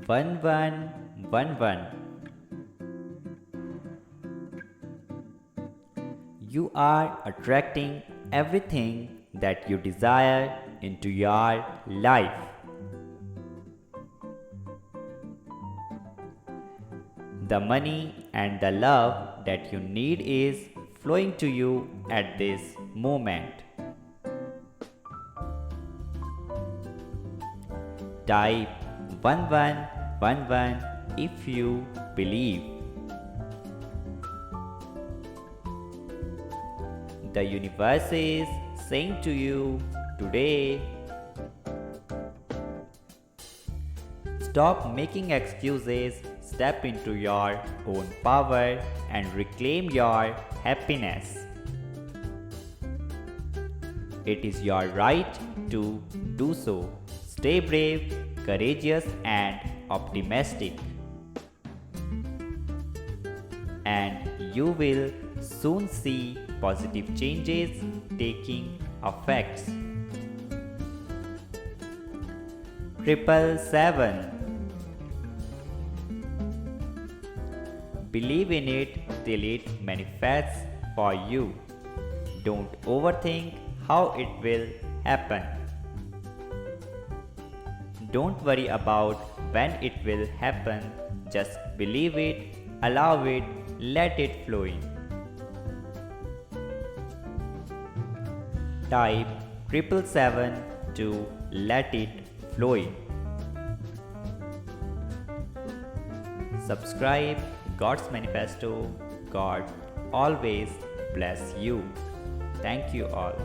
1111. You are attracting everything that you desire into your life. The money and the love that you need is flowing to you at this moment. Type 1111 if you believe. The universe is saying to you today, stop making excuses, step into your own power and reclaim your happiness. It is your right to do so. Stay brave, courageous and optimistic. And you will soon see positive changes taking effect. 777. Believe in it till it manifests for you. Don't overthink how it will happen. Don't worry about when it will happen. Just believe it, allow it, let it flow in. Type 777 to let it flow in. Subscribe God's Manifesto. God always bless you. Thank you all.